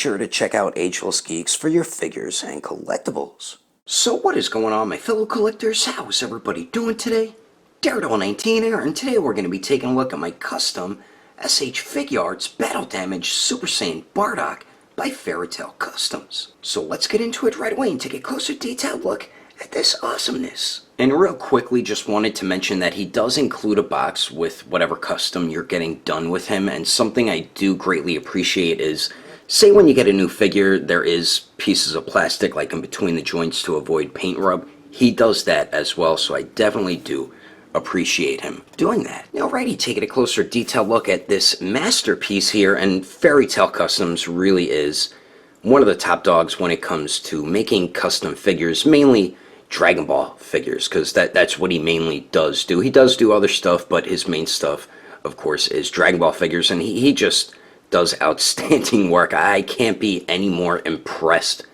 sure to check out Ageless Geeks for your figures and collectibles. So what is going on, my fellow collectors? How is everybody doing today? Daredevil19 here, and today we're going to be taking a look at my custom SH Figuarts Battle Damage Super Saiyan BARDOCK by Ferrytale Customs. So let's get into it right away and take a closer detailed look at this awesomeness. And real quickly, just wanted to mention that he does include a box with whatever custom you're getting done with him, and something I do greatly appreciate is, say when you get a new figure, there is pieces of plastic like in between the joints to avoid paint rub. He does that as well, so I definitely do appreciate him doing that. Alrighty, taking a closer detailed look at this masterpiece here, and Ferrytale Customs really is one of the top dogs when it comes to making custom figures, mainly Dragon Ball figures, because that's what he mainly does do. He does do other stuff, but his main stuff, of course, is Dragon Ball figures, and he just does outstanding work. I can't be any more impressed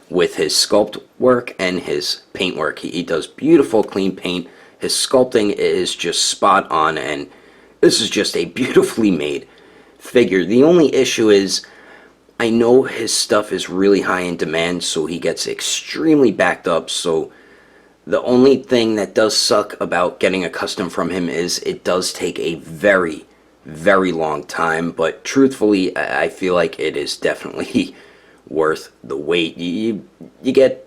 with his sculpt work and his paint work. He does beautiful, clean paint. His sculpting is just spot on, and this is just a beautifully made figure. The only issue is, I know his stuff is really high in demand, so he gets extremely backed up, so the only thing that does suck about getting a custom from him is it does take a very, very long time, but truthfully, I feel like it is definitely worth the wait. You get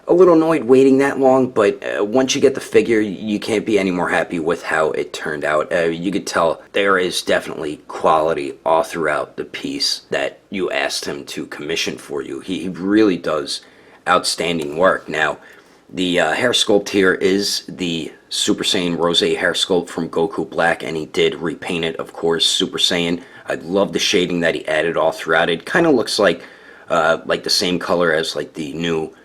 a little annoyed waiting that long, but once you get the figure, you can't be any more happy with how it turned out. You could tell there is definitely quality all throughout the piece that you asked him to commission for you. He really does outstanding work. Now, the hair sculpt here is the Super Saiyan Rose hair sculpt from Goku Black, and he did repaint it, of course, Super Saiyan. I love the shading that he added all throughout. It kind of looks like the same color as like the new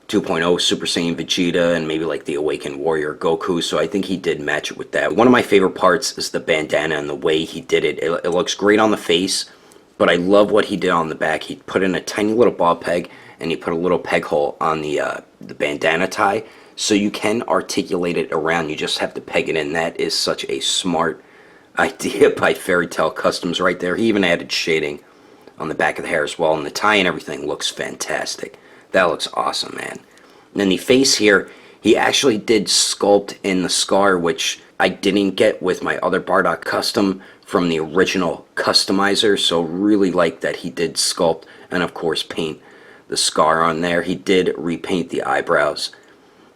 2.0 Super Saiyan Vegeta and maybe like the Awakened Warrior Goku, so I think he did match it with that. One of my favorite parts is the bandana and the way he did it. It looks great on the face, but I love what he did on the back. He put in a tiny little ball peg, and he put a little peg hole on the bandana tie, so you can articulate it around. You just have to peg it in. That is such a smart idea by Ferrytale Customs right there. He even added shading on the back of the hair as well, and the tie and everything looks fantastic. That looks awesome, man. And then the face here, he actually did sculpt in the scar, which I didn't get with my other BARDOCK custom from the original customizer, so really like that he did sculpt and of course paint the scar on there. He did repaint the eyebrows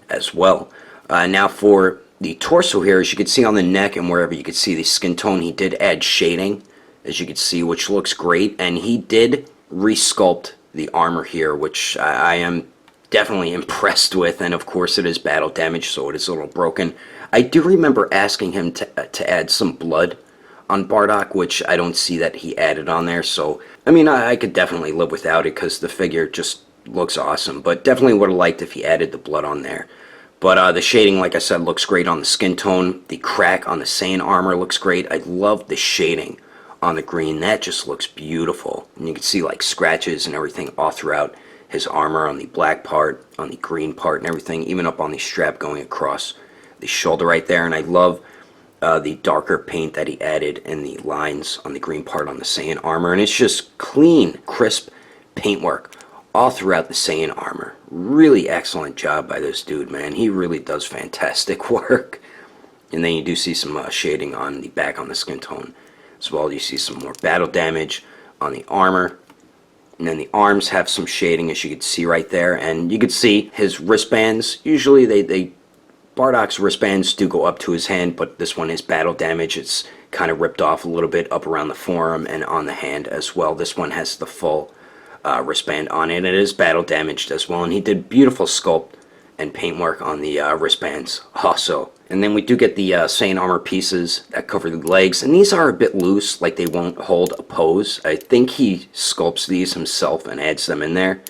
as well. Now for the torso here, as you can see on the neck and wherever you can see the skin tone, he did add shading, as you can see, which looks great, and he did resculpt the armor here, which I am definitely impressed with, and of course it is battle damage, so it is a little broken. I do remember asking him to add some blood on BARDOCK, which I don't see that he added on there, so I mean, I could definitely live without it because the figure just looks awesome, but definitely would have liked if he added the blood on there. But the shading, like I said, looks great on the skin tone. The crack on the Saiyan armor looks great. I love the shading on the green. That just looks beautiful, and you can see like scratches and everything all throughout his armor, on the black part, on the green part and everything, even up on the strap going across the shoulder right there. And I love the darker paint that he added in the lines on the green part on the Saiyan armor, and it's just clean, crisp paintwork all throughout the Saiyan armor. Really excellent job by this dude, man. He really does fantastic work. And then you do see some shading on the back on the skin tone as well. You see some more battle damage on the armor, and then the arms have some shading, as you can see right there. And you can see his wristbands. Usually BARDOCK's wristbands do go up to his hand, but this one is battle damage. It's kind of ripped off a little bit up around the forearm and on the hand as well. This one has the full wristband on it. It is battle damaged as well, and he did beautiful sculpt and paintwork on the wristbands also. And then we do get the Saiyan armor pieces that cover the legs, and these are a bit loose, like they won't hold a pose. I think he sculpts these himself and adds them in there.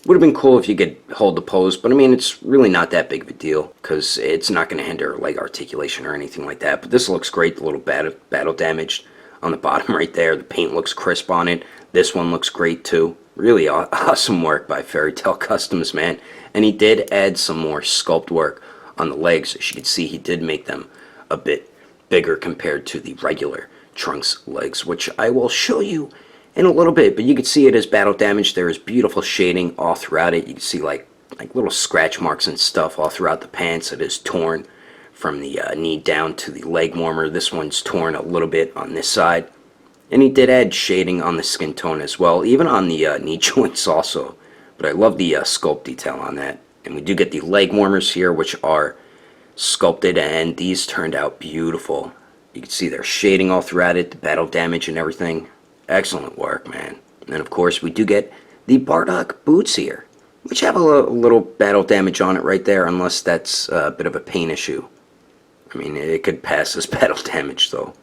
Would have been cool if you could hold the pose, but I mean, it's really not that big of a deal because it's not going to hinder leg articulation or anything like that. But this looks great, the little battle damage on the bottom right there. The paint looks crisp on it. This one looks great too. Really awesome work by Ferrytale Customs, man. And he did add some more sculpt work on the legs. As you can see, he did make them a bit bigger compared to the regular Trunks legs, which I will show you in a little bit, but you can see it is battle damage. There is beautiful shading all throughout it. You can see like little scratch marks and stuff all throughout the pants. It is torn from the knee down to the leg warmer. This one's torn a little bit on this side. And he did add shading on the skin tone as well, even on the knee joints also. But I love the sculpt detail on that. And we do get the leg warmers here, which are sculpted, and these turned out beautiful. You can see there's shading all throughout it, the battle damage and everything. Excellent work, man. And then, of course, we do get the BARDOCK boots here, which have a little battle damage on it right there, unless that's a bit of a paint issue. I mean, it could pass as battle damage, though.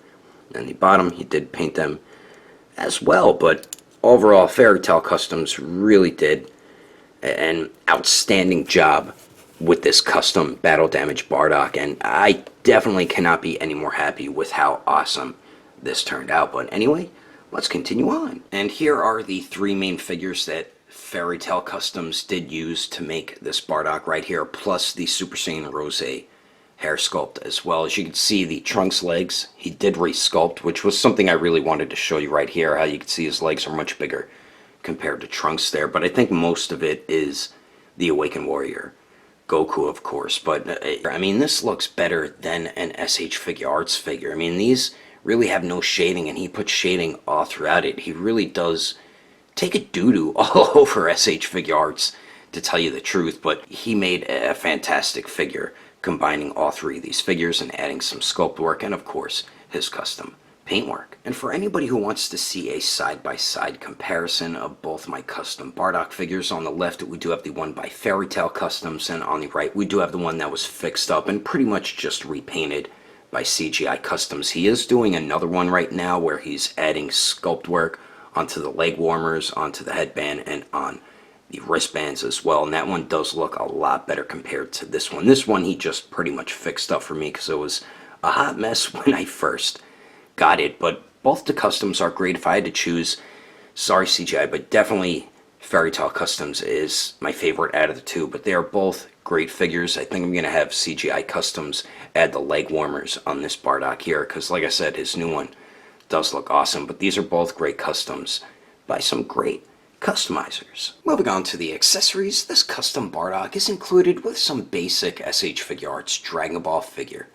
And the bottom, he did paint them as well, but overall, Ferrytale Customs really did an outstanding job with this custom battle damage BARDOCK, and I definitely cannot be any more happy with how awesome this turned out. But anyway, let's continue on. And here are the three main figures that Ferrytale Customs did use to make this BARDOCK right here, plus the Super Saiyan Rose hair sculpt as well. As you can see, the Trunks legs, he did re-sculpt, which was something I really wanted to show you right here, how you can see his legs are much bigger compared to Trunks there, but I think most of it is the Awakened Warrior. Goku, of course, but I mean, this looks better than an SH Figuarts figure. I mean, these really have no shading, and he puts shading all throughout it. He really does take a doo-doo all over SH Figuarts, to tell you the truth, but he made a fantastic figure, combining all three of these figures and adding some sculpt work and, of course, his custom paintwork. And for anybody who wants to see a side-by-side comparison of both my custom BARDOCK figures, on the left we do have the one by Ferrytale Customs, and on the right we do have the one that was fixed up and pretty much just repainted by CGI Customs. He is doing another one right now where he's adding sculpt work onto the leg warmers, onto the headband, and on the wristbands as well, and that one does look a lot better compared to this one. This one he just pretty much fixed up for me because it was a hot mess when I first got it, but both the customs are great. If I had to choose, sorry CGI, but definitely Ferrytale Customs is my favorite out of the two, but they are both great figures. I think I'm going to have CGI Customs add the leg warmers on this BARDOCK here, because like I said, his new one does look awesome, but these are both great customs by some great customizers. Moving on to the accessories, this custom BARDOCK is included with some basic SH Figuarts Dragon Ball figure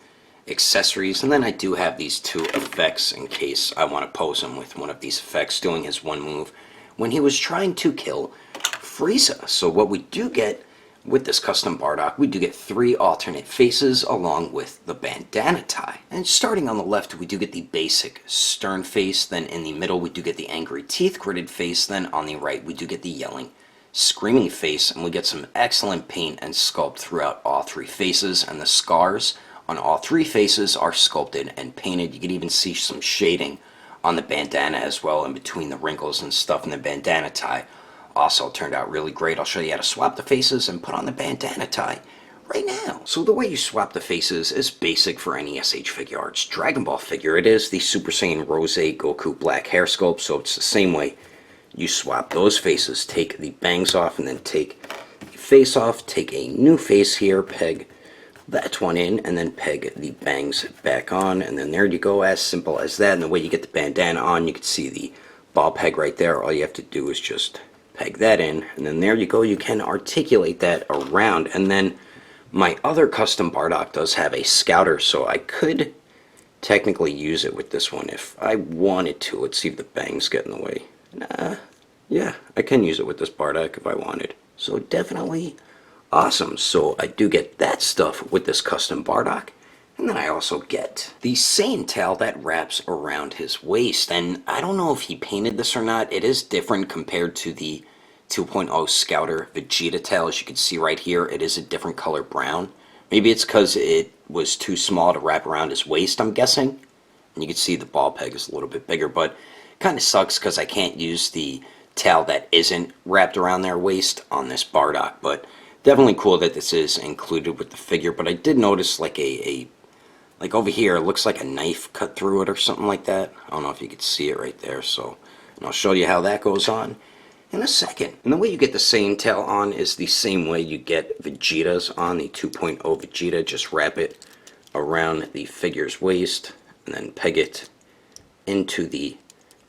accessories, and then I do have these two effects in case I want to pose him with one of these effects doing his one move when he was trying to kill Frieza. So what we do get with this custom BARDOCK, we do get three alternate faces along with the bandana tie. And starting on the left, we do get the basic stern face, then in the middle we do get the angry teeth gritted face, then on the right we do get the yelling screaming face, and we get some excellent paint and sculpt throughout all three faces, and the scars on all three faces are sculpted and painted. You can even see some shading on the bandana as well, in between the wrinkles and stuff, and the bandana tie also turned out really great. I'll show you how to swap the faces and put on the bandana tie right now. So the way you swap the faces is basic for any SH Figuarts Dragon Ball figure. It is the Super Saiyan Rose Goku black hair sculpt, so it's the same way you swap those faces. Take the bangs off and then take the face off, take a new face here, peg that one in, and then peg the bangs back on, and then there you go, as simple as that. And the way you get the bandana on, you can see the ball peg right there. All you have to do is just peg that in, and then there you go. You can articulate that around. And then my other custom BARDOCK does have a scouter, so I could technically use it with this one if I wanted to. Let's see if the bangs get in the way. Nah, yeah, I can use it with this BARDOCK if I wanted. So definitely awesome. So I do get that stuff with this custom BARDOCK. And then I also get the Saiyan tail that wraps around his waist. And I don't know if he painted this or not. It is different compared to the 2.0 Scouter Vegeta tail. As you can see right here, it is a different color brown. Maybe it's because it was too small to wrap around his waist, I'm guessing. And you can see the ball peg is a little bit bigger, but it kind of sucks because I can't use the tail that isn't wrapped around their waist on this BARDOCK. But definitely cool that this is included with the figure. But I did notice like like over here, it looks like a knife cut through it or something like that. I don't know if you could see it right there. So, and I'll show you how that goes on in a second. And the way you get the Saiyan tail on is the same way you get Vegeta's on, the 2.0 Vegeta. Just wrap it around the figure's waist and then peg it into the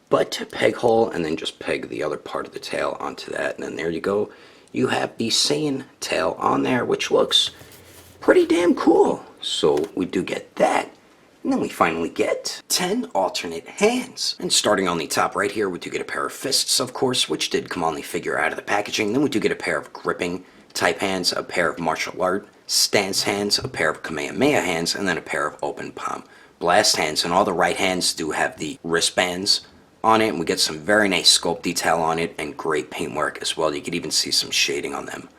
butt peg hole, and then just peg the other part of the tail onto that, and then there you go. You have the Saiyan tail on there, which looks pretty damn cool. So we do get that. And then we finally get 10 alternate hands. And starting on the top right here, we do get a pair of fists, of course, which did come on the figure out of the packaging. Then we do get a pair of gripping type hands, a pair of martial art stance hands, a pair of Kamehameha hands, and then a pair of open palm blast hands. And all the right hands do have the wristbands on it, and we get some very nice sculpt detail on it and great paintwork as well. You could even see some shading on them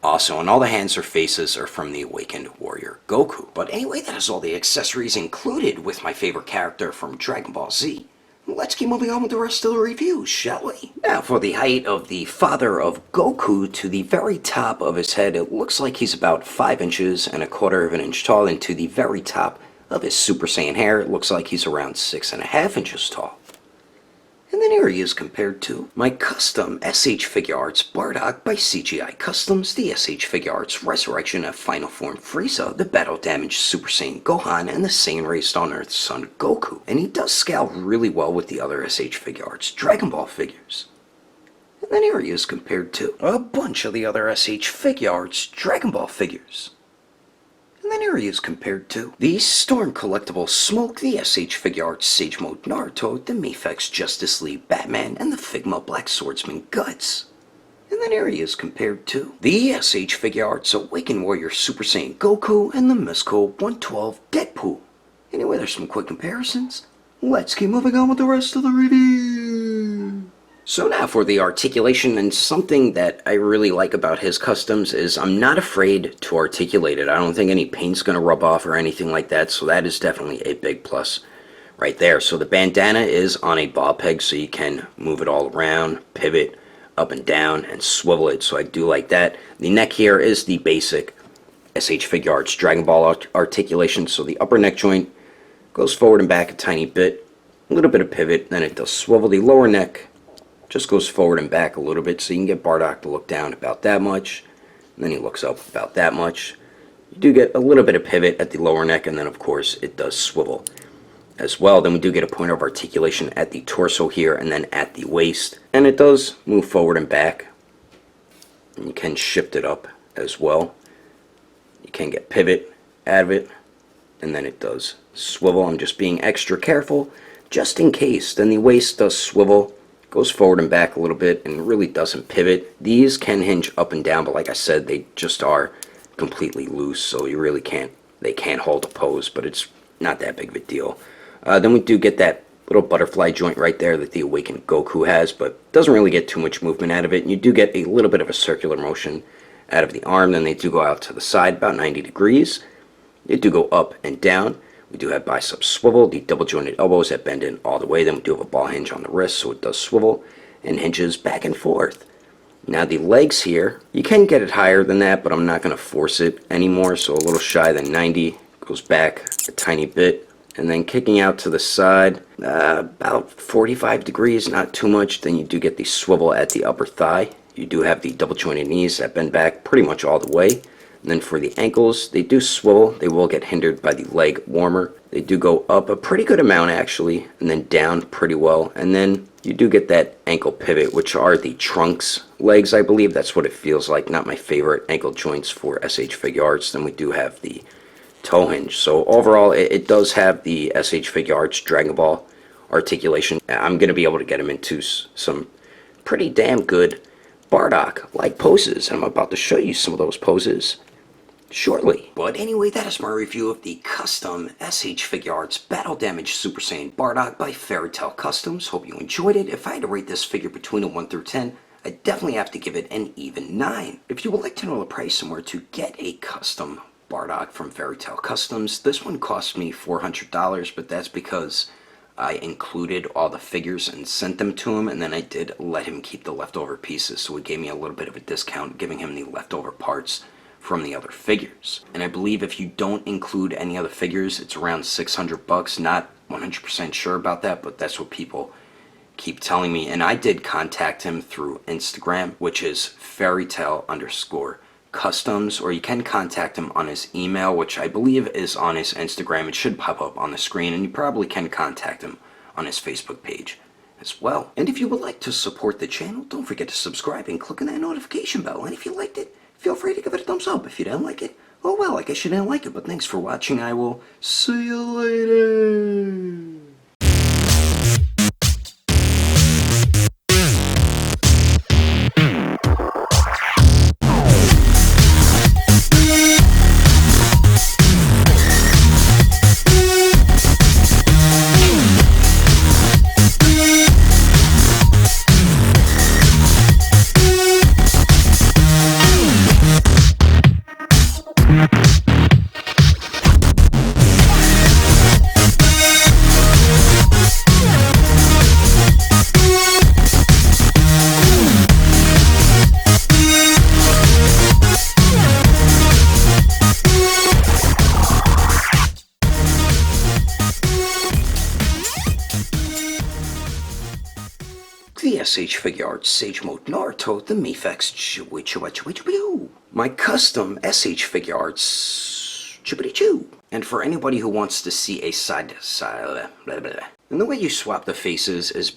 also, and all the hands or faces are from the Awakened Warrior Goku. But anyway, that is all the accessories included with my favorite character from Dragon Ball Z. Let's keep moving on with the rest of the reviews, shall we? Now, for the height of the father of Goku, to the very top of his head, it looks like he's about 5 inches and a quarter of an inch tall, and to the very top of his Super Saiyan hair, it looks like he's around 6.5 inches tall. And then here he is compared to my custom SH Figuarts BARDOCK by CGI Customs, the SH Figuarts Resurrection of Final Form Frieza, the Battle Damaged Super Saiyan Gohan, and the Saiyan Raised on Earth Son Goku. And he does scale really well with the other SH Figuarts Dragon Ball figures. And then here he is compared to a bunch of the other SH Figuarts Dragon Ball figures. And then here he is compared to the Storm Collectible Smoke, the SH Figuarts Sage Mode Naruto, the Mafex Justice League Batman, and the Figma Black Swordsman Guts. And then here he is compared to the SH Figuarts Awakened Warrior Super Saiyan Goku and the Mystical 112 Deadpool. Anyway, there's some quick comparisons. Let's keep moving on with the rest of the review. So now for the articulation, and something that I really like about his customs is I'm not afraid to articulate it. I don't think any paint's going to rub off or anything like that, so that is definitely a big plus right there. So the bandana is on a ball peg, so you can move it all around, pivot up and down, and swivel it, so I do like that. The neck here is the basic SH Figuarts Dragon Ball articulation, so the upper neck joint goes forward and back a tiny bit, a little bit of pivot, then it does swivel. The lower neck just goes forward and back a little bit, so you can get Bardock to look down about that much, and then he looks up about that much. You do get a little bit of pivot at the lower neck, and then of course it does swivel as well. Then we do get a point of articulation at the torso here, and then at the waist, and it does move forward and back, and you can shift it up as well. You can get pivot out of it, and then it does swivel. I'm just being extra careful just in case. Then the waist does swivel, goes forward and back a little bit, and really doesn't pivot. These can hinge up and down, but like I said, they just are completely loose, so you really can't, they can't hold a pose, but it's not that big of a deal. Then we do get that little butterfly joint right there that the Awakened Goku has, but doesn't really get too much movement out of it, and you do get a little bit of a circular motion out of the arm. Then they do go out to the side about 90 degrees. They do go up and down. We do have bicep swivel, the double jointed elbows that bend in all the way. Then we do have a ball hinge on the wrist, so it does swivel and hinges back and forth. Now the legs here, you can get it higher than that, but I'm not going to force it anymore, so a little shy than 90, goes back a tiny bit, and then kicking out to the side, about 45 degrees, not too much. Then you do get the swivel at the upper thigh. You do have the double jointed knees that bend back pretty much all the way. And then for the ankles, they do swivel. They will get hindered by the leg warmer. They do go up a pretty good amount actually, and then down pretty well. And then you do get that ankle pivot, which are the Trunks legs, I believe. That's what it feels like. Not my favorite ankle joints for SH Figuarts. Then we do have the toe hinge. So overall, it does have the SH Figuarts Dragon Ball articulation. I'm going to be able to get him into some pretty damn good Bardock-like poses, and I'm about to show you some of those poses shortly. But anyway, that is my review of the custom SH Figuarts Battle Damage Super Saiyan Bardock by Ferrytale Customs. Hope you enjoyed it. If I had to rate this figure between a 1 through 10, I definitely have to give it an even 9. If you would like to know the price and where to get a custom Bardock from Ferrytale Customs, this one cost me $400, but that's because I included all the figures and sent them to him, and then I did let him keep the leftover pieces, so it gave me a little bit of a discount, giving him the leftover parts from the other figures. And I believe if you don't include any other figures, it's around $600. Not 100% sure about that, but that's what people keep telling me. And I did contact him through Instagram, which is Ferrytale_Customs, or you can contact him on his email, which I believe is on his Instagram. It should pop up on the screen, and you probably can contact him on his Facebook page as well. And if you would like to support the channel, don't forget to subscribe and click on that notification bell. And if you liked it, feel free to give it a thumbs up. If you didn't like it, oh well, I guess you didn't like it. But thanks for watching. I will see you later. The SH Figuarts Sage Mode Naruto, the Mifex Choo. My custom SH Figuarts Choo. And for anybody who wants to see a side to side, and the way you swap the faces is